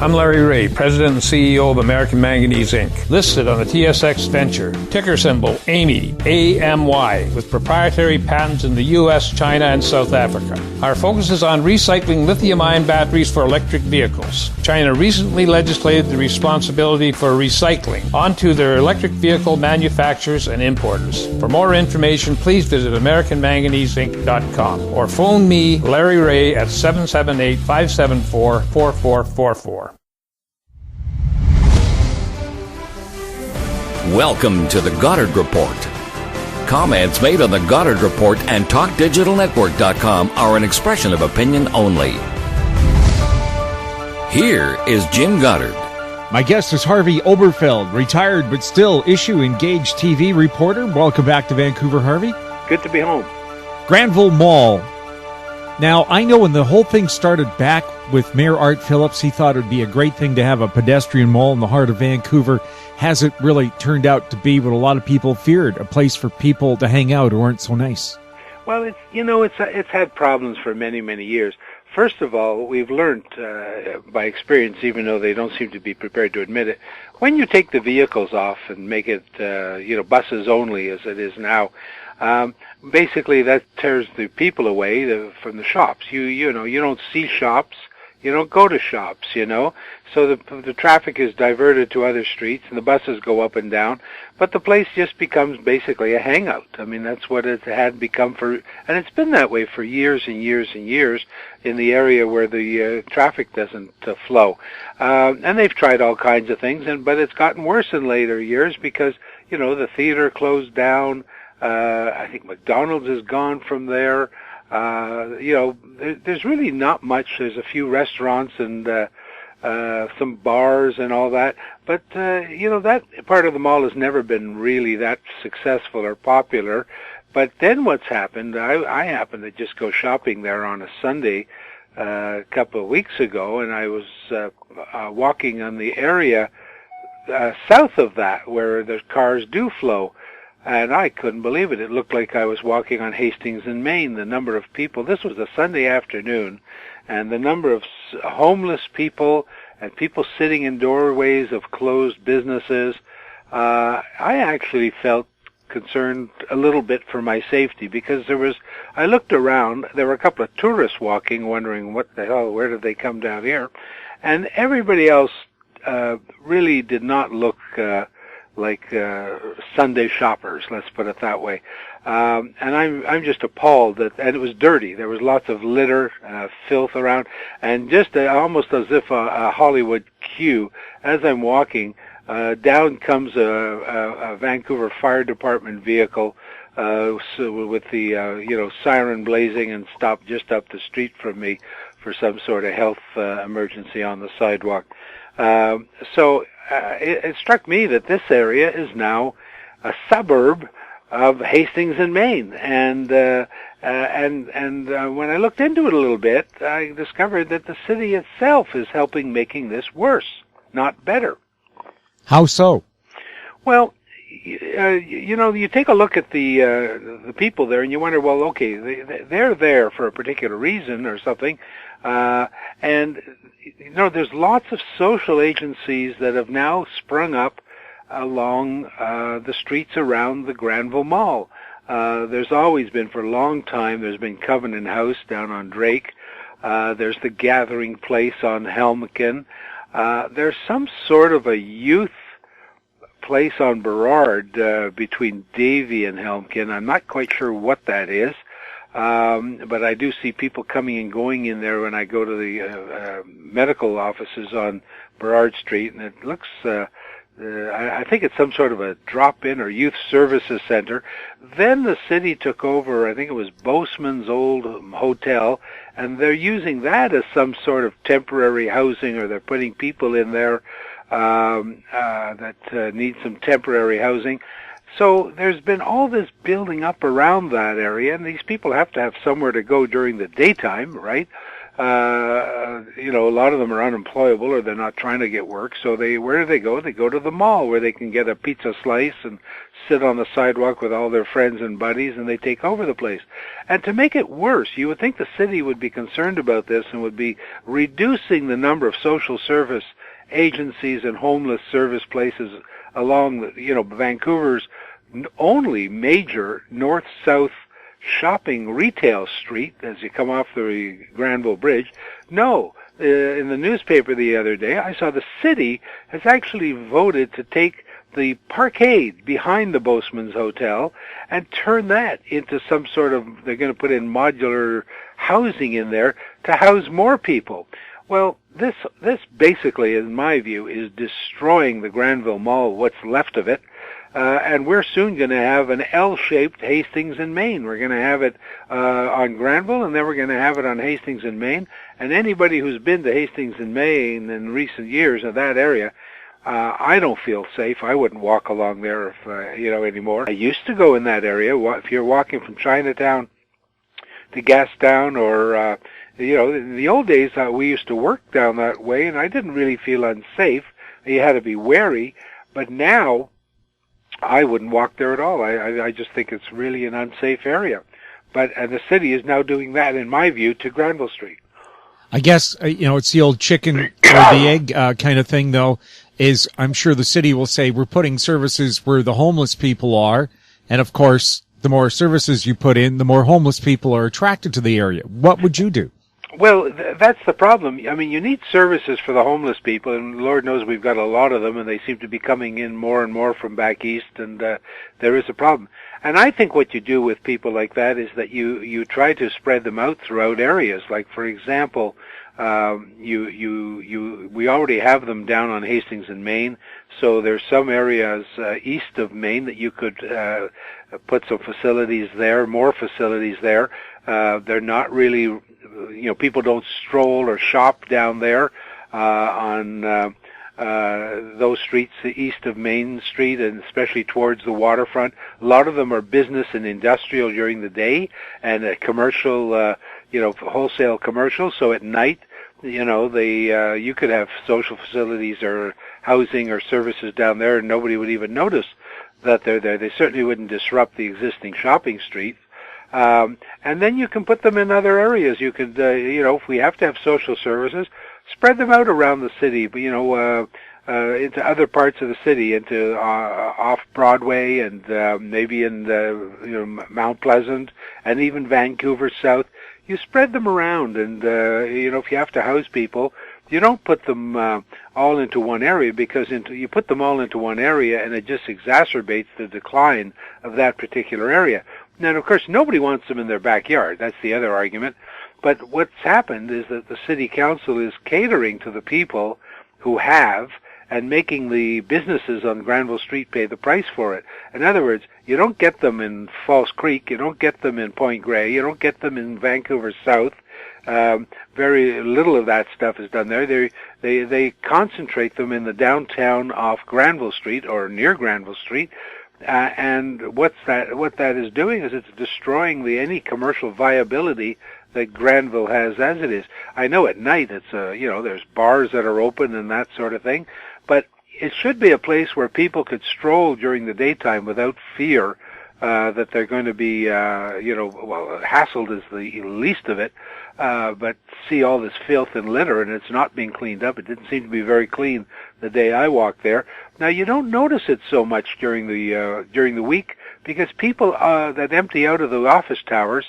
I'm Larry Ray, President and CEO of American Manganese Inc., listed on the TSX Venture, ticker symbol AMY, A-M-Y, with proprietary patents in the U.S., China, and South Africa. Our focus is on recycling lithium-ion batteries for electric vehicles. China recently legislated the responsibility for recycling onto their electric vehicle manufacturers and importers. For more information, please visit AmericanManganeseInc.com or phone me, Larry Ray, at 778-574-4444. Welcome to the Goddard Report. Comments made on the Goddard Report and TalkDigitalNetwork.com are an expression of opinion only. Here is Jim Goddard. My guest is Harvey Oberfeld, retired but still issue-engaged TV reporter. Welcome back to Vancouver, Harvey. Good to be home. Granville Mall. Now, I know when the whole thing started back with Mayor Art Phillips, he thought it would be a great thing to have a pedestrian mall in the heart of Vancouver. Has it really turned out to be what a lot of people feared, a place for people to hang out who aren't so nice? Well, it's had problems for many, many years. First of all, we've learned by experience, even though they don't seem to be prepared to admit it, when you take the vehicles off and make it, buses only as it is now, basically that tears the people away from the shops. You don't see shops. You don't go to shops, so the traffic is diverted to other streets and the buses go up and down, but the place just becomes basically a hangout. I mean, that's what it had become and it's been that way for years and years and years in the area where the traffic doesn't flow. And they've tried all kinds of things, but it's gotten worse in later years because, the theater closed down. I think McDonald's is gone from there. There's really not much. There's a few restaurants and some bars and all that. But, that part of the mall has never been really that successful or popular. But then what's happened, I happened to just go shopping there on a Sunday a couple of weeks ago, and I was walking on the area south of that where the cars do flow. And I couldn't believe it. It looked like I was walking on Hastings in Maine. The number of people, this was a Sunday afternoon, and the number of homeless people and people sitting in doorways of closed businesses, I actually felt concerned a little bit for my safety because I looked around, there were a couple of tourists walking, wondering what the hell, where did they come down here? And everybody else really did not look like Sunday shoppers, let's put it that way. And I'm just appalled and it was dirty. There was lots of litter, filth around, and just almost as if a Hollywood queue. As I'm walking, down comes a Vancouver Fire Department vehicle with the siren blazing and stopped just up the street from me for some sort of health emergency on the sidewalk. It struck me that this area is now a suburb of Hastings in Maine, and when I looked into it a little bit, I discovered that the city itself is helping making this worse, not better. How so? Well, you take a look at the people there, and you wonder, well, okay, they're there for a particular reason or something, and there's lots of social agencies that have now sprung up along the streets around the Granville Mall. There's always been, for a long time, there's been Covenant House down on Drake. There's the Gathering Place on Helmkin. There's some sort of a youth place on Burrard between Davie and Helmkin. I'm not quite sure what that is. But I do see people coming and going in there when I go to the medical offices on Burrard Street, and it looks, I think it's some sort of a drop-in or youth services center. Then the city took over, I think it was Boseman's old hotel, and they're using that as some sort of temporary housing, or they're putting people in there that need some temporary housing. So there's been all this building up around that area, and these people have to have somewhere to go during the daytime, right? A lot of them are unemployable or they're not trying to get work. So where do they go? They go to the mall where they can get a pizza slice and sit on the sidewalk with all their friends and buddies, and they take over the place. And to make it worse, you would think the city would be concerned about this and would be reducing the number of social service agencies and homeless service places along Vancouver's only major north-south shopping retail street as you come off the Granville Bridge. No, in the newspaper the other day, I saw the city has actually voted to take the parkade behind the Boatman's Hotel and turn that into some sort of, they're going to put in modular housing in there to house more people. Well, this basically, in my view, is destroying the Granville Mall, what's left of it. And we're soon going to have an L-shaped Hastings in Maine. We're going to have it on Granville, and then we're going to have it on Hastings in Maine. And anybody who's been to Hastings in Maine in recent years in that area, I don't feel safe. I wouldn't walk along there if, anymore. I used to go in that area. If you're walking from Chinatown to Gastown or, in the old days, we used to work down that way, and I didn't really feel unsafe. You had to be wary. But now, I wouldn't walk there at all. I just think it's really an unsafe area. And the city is now doing that, in my view, to Granville Street. I guess, it's the old chicken or the egg kind of thing, though, is I'm sure the city will say we're putting services where the homeless people are. And, of course, the more services you put in, the more homeless people are attracted to the area. What would you do? Well, that's the problem. I mean, you need services for the homeless people, and Lord knows we've got a lot of them, and they seem to be coming in more and more from back east, and there is a problem. And I think what you do with people like that is that you try to spread them out throughout areas. Like, for example, we already have them down on Hastings in Maine, so there's some areas east of Maine that you could put some facilities there, more facilities there. They're not really, people don't stroll or shop down there on those streets east of Main Street, and especially towards the waterfront. A lot of them are business and industrial during the day, and commercial, wholesale commercial. So at night, you could have social facilities or housing or services down there, and nobody would even notice that they're there. They certainly wouldn't disrupt the existing shopping streets. And then you can put them in other areas. You could, if we have to have social services, spread them out around the city, into other parts of the city, into off Broadway and maybe in Mount Pleasant and even Vancouver South. You spread them around, and if you have to house people, you don't put them all into one area, because you put them all into one area and it just exacerbates the decline of that particular area. Now, of course, nobody wants them in their backyard. That's the other argument. But what's happened is that the city council is catering to the people who have and making the businesses on Granville Street pay the price for it. In other words, you don't get them in False Creek, you don't get them in Point Grey, you don't get them in Vancouver South. Very little of that stuff is done there. They concentrate them in the downtown off Granville Street or near Granville Street. And what that is doing is it's destroying any commercial viability that Granville has as it is. I know at night it's there's bars that are open and that sort of thing, but it should be a place where people could stroll during the daytime without fear that they're going to be hassled is the least of it, but see all this filth and litter, and it's not being cleaned up. It didn't seem to be very clean the day I walked there. Now, you don't notice it so much during the week, because people that empty out of the office towers,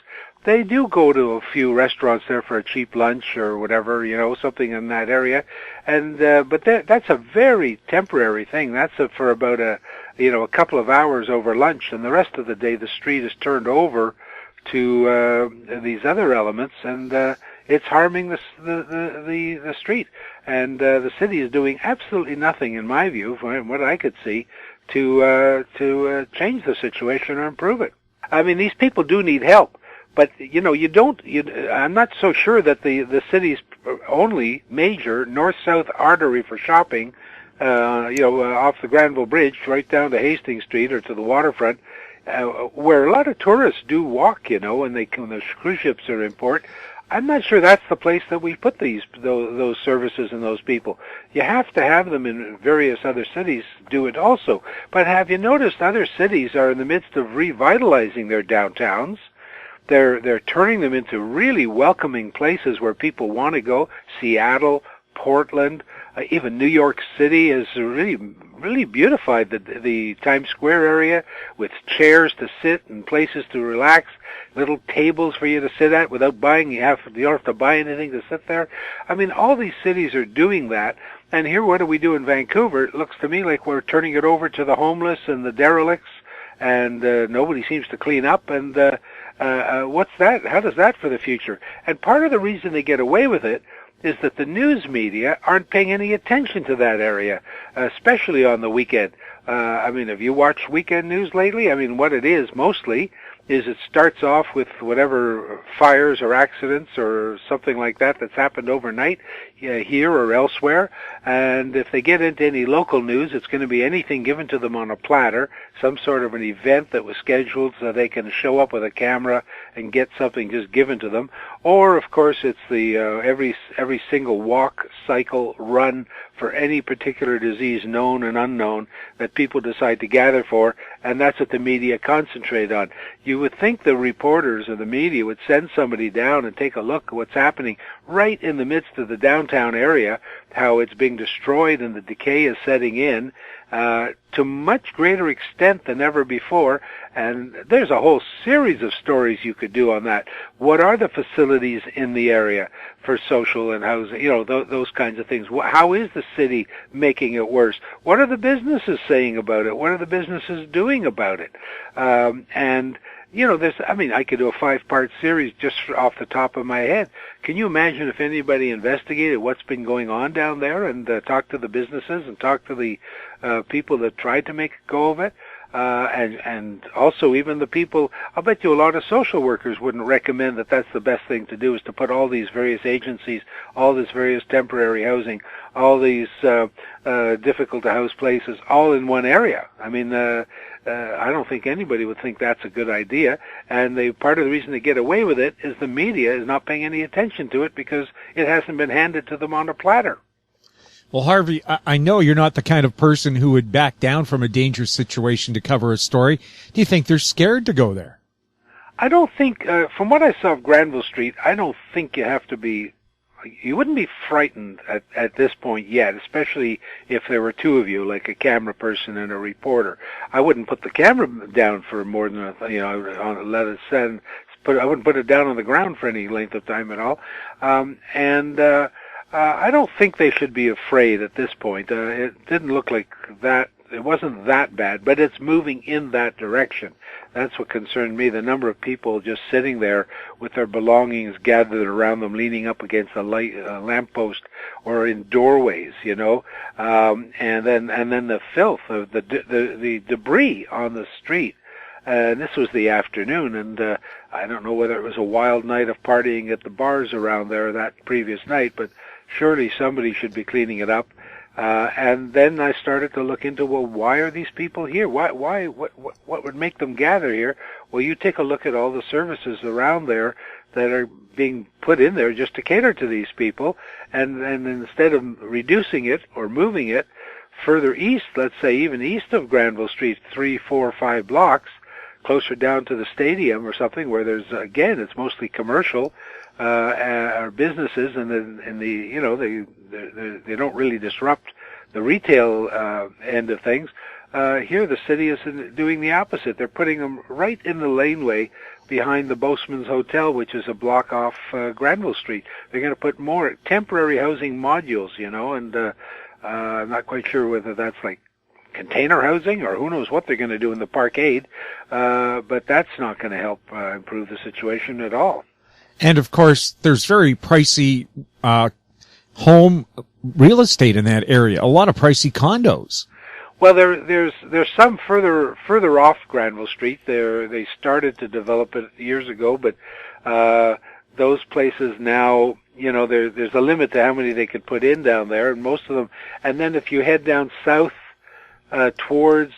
they do go to a few restaurants there for a cheap lunch or whatever, something in that area. And but that's a very temporary thing. That's for about a couple of hours over lunch, and the rest of the day the street is turned over to these other elements, and it's harming the street. And the city is doing absolutely nothing, in my view, from what I could see, to change the situation or improve it. I mean, these people do need help. But, I'm not so sure that the city's only major north-south artery for shopping, off the Granville Bridge right down to Hastings Street or to the waterfront, where a lot of tourists do walk, when the cruise ships are in port. I'm not sure that's the place that we put those services and those people. You have to have them in various other cities do it also. But have you noticed other cities are in the midst of revitalizing their downtowns? They're turning them into really welcoming places where people want to go. Seattle, Portland, even New York City has really beautified the Times Square area with chairs to sit and places to relax, little tables for you to sit at without buying. You don't have to buy anything to sit there. I mean, all these cities are doing that. And here, what do we do in Vancouver? It looks to me like we're turning it over to the homeless and the derelicts, and nobody seems to clean up. And what's that? How does that for the future? And part of the reason they get away with it is that the news media aren't paying any attention to that area, especially on the weekend. I mean, have you watched weekend news lately? I mean, what it is mostly is it starts off with whatever fires or accidents or something like that that's happened overnight here or elsewhere. And if they get into any local news, it's going to be anything given to them on a platter, some sort of an event that was scheduled so they can show up with a camera and get something just given to them. Or, of course, it's the every single walk, cycle, run for any particular disease known and unknown that people decide to gather for, and that's what the media concentrate on. You would think the reporters or the media would send somebody down and take a look at what's happening right in the midst of the downtown area, how it's being destroyed and the decay is setting in to much greater extent than ever before. And there's a whole series of stories you could do on that. What are the facilities in the area for social and housing, those kinds of things? How is the city making it worse? What are the businesses saying about it? What are the businesses doing about it? I could do a 5-part series just off the top of my head. Can you imagine if anybody investigated what's been going on down there and talked to the businesses and talked to the people that tried to make a go of it? And also even the people, I'll bet you a lot of social workers wouldn't recommend that that's the best thing to do, is to put all these various agencies, all this various temporary housing, all these difficult to house places all in one area. I mean, I don't think anybody would think that's a good idea. And part of the reason they get away with it is the media is not paying any attention to it because it hasn't been handed to them on a platter. Well, Harvey, I know you're not the kind of person who would back down from a dangerous situation to cover a story. Do you think they're scared to go there? I don't think, from what I saw of Granville Street, I don't think you wouldn't be frightened at this point yet, especially if there were two of you, like a camera person and a reporter. I wouldn't put the camera down for more than I wouldn't put it down on the ground for any length of time at all. I don't think they should be afraid at this point. It didn't look like that. It wasn't that bad, but it's moving in that direction. That's what concerned me, the number of people just sitting there with their belongings gathered around them, leaning up against a lamppost or in doorways, and then the filth of the debris on the street. And this was the afternoon, and I don't know whether it was a wild night of partying at the bars around there that previous night, but surely somebody should be cleaning it up. And then I started to look into, well, why are these people here? What would make them gather here? Well, you take a look at all the services around there that are being put in there just to cater to these people, and instead of reducing it or moving it further east, let's say even east of Granville Street, 3, 4, 5 blocks, closer down to the stadium or something, where there's, again, it's mostly commercial, or businesses, and they don't really disrupt the retail end of things. Here the city is doing the opposite. They're putting them right in the laneway behind the Boatman's Hotel, which is a block off Granville Street. They're going to put more temporary housing modules, and I'm not quite sure whether that's like container housing or who knows what they're going to do in the parkade, but that's not going to help improve the situation at all. And of course, there's very pricey home real estate in that area. A lot of pricey condos. Well, there's some further off Granville Street. They started to develop it years ago, but those places now, there's a limit to how many they could put in down there, and most of them. And then if you head down south towards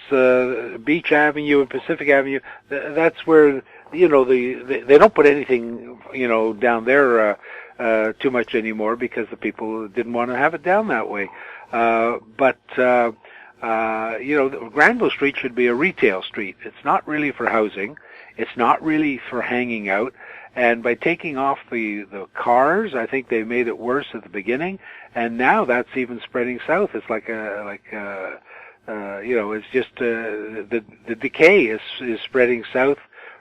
Beach Avenue and Pacific Avenue, that's where they don't put anything, down there too much anymore because the people didn't want to have it down that way. But Granville Street should be a retail street. It's not really for housing. It's not really for hanging out. And by taking off the cars, I think they made it worse at the beginning. And now that's even spreading south. It's it's just the decay is spreading south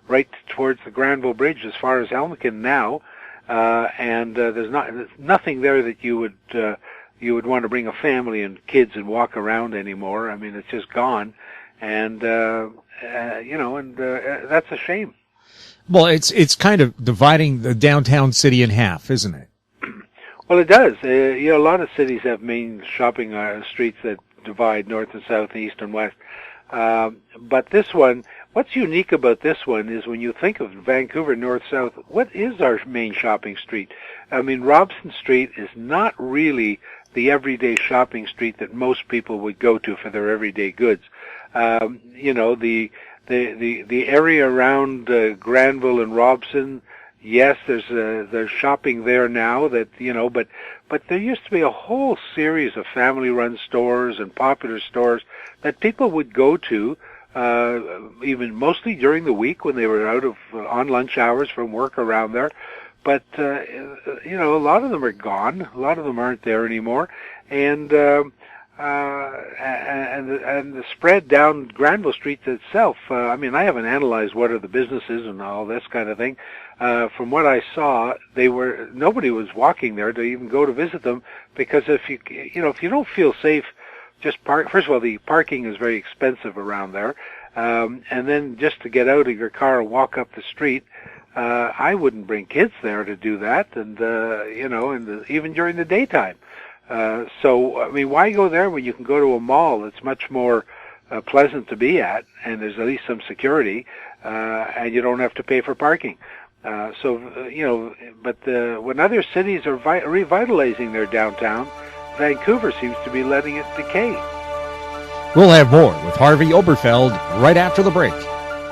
right towards the Granville Bridge as far as Helmeken now. And there's nothing there that you would want to bring a family and kids and walk around anymore. I mean, it's just gone. And that's a shame. Well, it's kind of dividing the downtown city in half, isn't it? Well, it does. A lot of cities have main shopping streets that divide north and south and east and west. But this one, what's unique about this one is when you think of Vancouver north-south, what is our main shopping street? I mean, Robson Street is not really the everyday shopping street that most people would go to for their everyday goods. The area around Granville and Robson, yes, there's shopping there now that, but there used to be a whole series of family-run stores and popular stores that people would go to, even mostly during the week when they were out on lunch hours from work around there. But, a lot of them are gone. A lot of them aren't there anymore. And the spread down Granville Street itself, I haven't analyzed what are the businesses and all this kind of thing. From what I saw, nobody was walking there to even go to visit them, because if you don't feel safe, just park. First of all, the parking is very expensive around there. And then just to get out of your car and walk up the street, I wouldn't bring kids there to do that, and even during the daytime. Why go there when you can go to a mall that's much more pleasant to be at, and there's at least some security, and you don't have to pay for parking. But when other cities are revitalizing their downtown, Vancouver seems to be letting it decay. We'll have more with Harvey Oberfeld right after the break.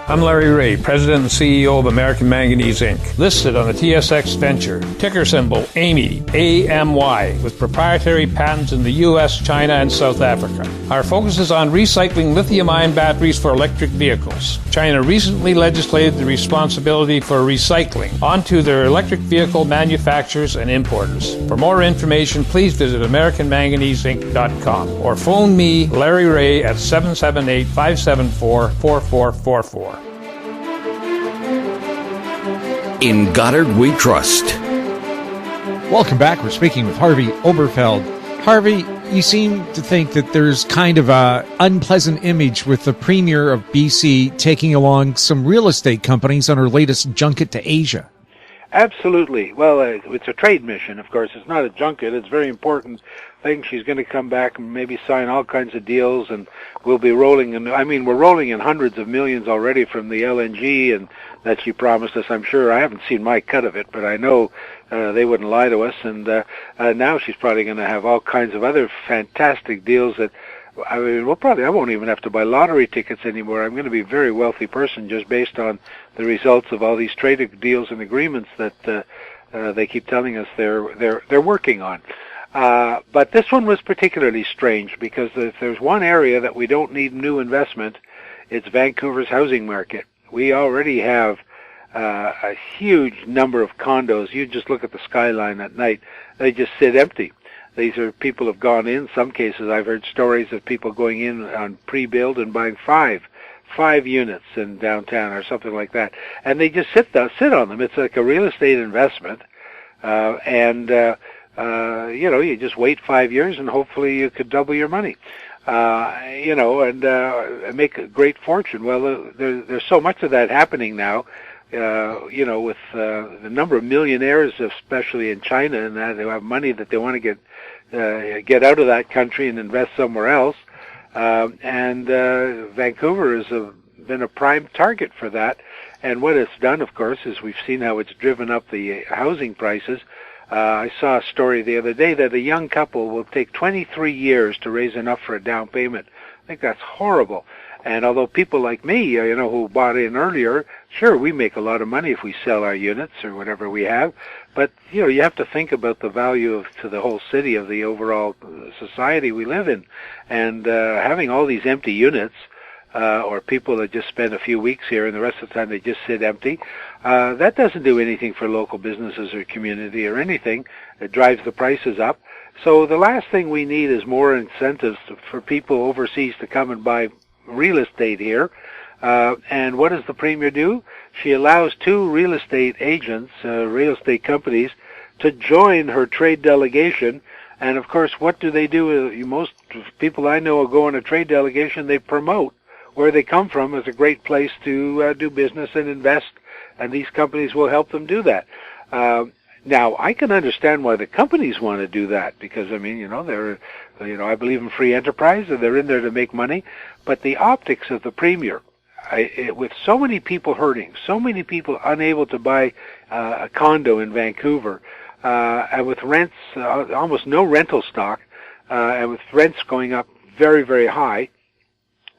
I'm Larry Ray, President and CEO of American Manganese, Inc., listed on the TSX Venture, ticker symbol AMY, A-M-Y, with proprietary patents in the U.S., China, and South Africa. Our focus is on recycling lithium-ion batteries for electric vehicles. China recently legislated the responsibility for recycling onto their electric vehicle manufacturers and importers. For more information, please visit AmericanManganeseInc.com or phone me, Larry Ray, at 778-574-4444. In Goddard we trust. Welcome back. We're speaking with Harvey Oberfeld. Harvey, you seem to think that there's kind of a unpleasant image with the Premier of BC taking along some real estate companies on her latest junket to Asia. Absolutely. Well, it's a trade mission, of course. It's not a junket. It's a very important thing. She's going to come back and maybe sign all kinds of deals, and we'll be rolling in. We're rolling in hundreds of millions already from the LNG and that she promised us, I'm sure. I haven't seen my cut of it, but I know they wouldn't lie to us. And now she's probably going to have all kinds of other fantastic deals that, I won't even have to buy lottery tickets anymore. I'm going to be a very wealthy person just based on the results of all these trade deals and agreements that they keep telling us they're working on. But this one was particularly strange because if there's one area that we don't need new investment, it's Vancouver's housing market. We already have a huge number of condos. You just look at the skyline at night; they just sit empty. These are people have gone in. Some cases, I've heard stories of people going in on pre-build and buying five units in downtown or something like that, and they just sit on them. It's like a real estate investment, you just wait 5 years and hopefully you could double your money, and make a great fortune. Well, there's so much of that happening now. With the number of millionaires, especially in China, and that they have money that they want to get out of that country and invest somewhere else. Vancouver has been a prime target for that. And what it's done, of course, is we've seen how it's driven up the housing prices. I saw a story the other day that a young couple will take 23 years to raise enough for a down payment. I think that's horrible. And although people like me, who bought in earlier, sure, we make a lot of money if we sell our units or whatever we have. But, you have to think about the value to the whole city of the overall society we live in. And having all these empty units, or people that just spend a few weeks here and the rest of the time they just sit empty, that doesn't do anything for local businesses or community or anything. It drives the prices up. So the last thing we need is more incentives for people overseas to come and buy real estate here. And what does the Premier do? She allows 2 real estate agents, real estate companies, to join her trade delegation. And of course, what do they do? Most people I know go on a trade delegation, they promote where they come from as a great place to do business and invest, and these companies will help them do that. Now, I can understand why the companies want to do that, because, they're, I believe in free enterprise, and they're in there to make money. But the optics of the Premier, with so many people hurting, so many people unable to buy a condo in Vancouver, and with rents, almost no rental stock, and with rents going up very, very high,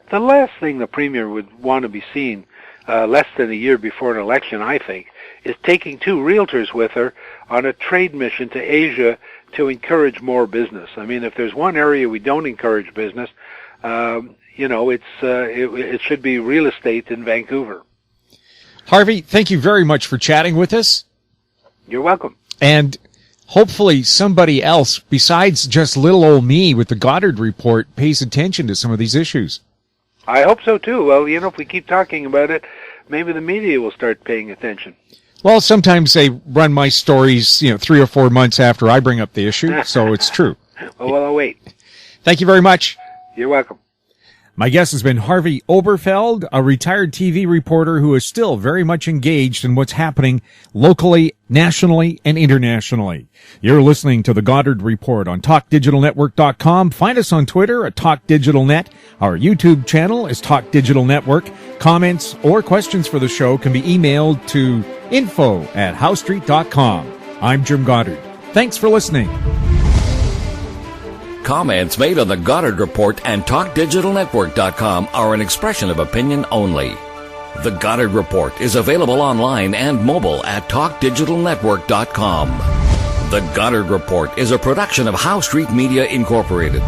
the last thing the Premier would want to be seen less than a year before an election, I think, is taking 2 realtors with her on a trade mission to Asia to encourage more business. If there's one area we don't encourage business, it should be real estate in Vancouver. Harvey, thank you very much for chatting with us. You're welcome. And hopefully somebody else besides just little old me with the Goddard Report pays attention to some of these issues. I hope so too. Well, if we keep talking about it, maybe the media will start paying attention. Well, sometimes they run my stories, 3 or 4 months after I bring up the issue, so it's true. Well, I'll wait. Thank you very much. You're welcome. My guest has been Harvey Oberfeld, a retired TV reporter who is still very much engaged in what's happening locally, nationally, and internationally. You're listening to the Goddard Report on TalkDigitalNetwork.com. Find us on Twitter at TalkDigitalNet. Our YouTube channel is Talk Digital Network. Comments or questions for the show can be emailed to info@HowStreet.com. I'm Jim Goddard. Thanks for listening. Comments made on the Goddard Report and TalkDigitalNetwork.com are an expression of opinion only. The Goddard Report is available online and mobile at TalkDigitalNetwork.com. The Goddard Report is a production of How Street Media Incorporated.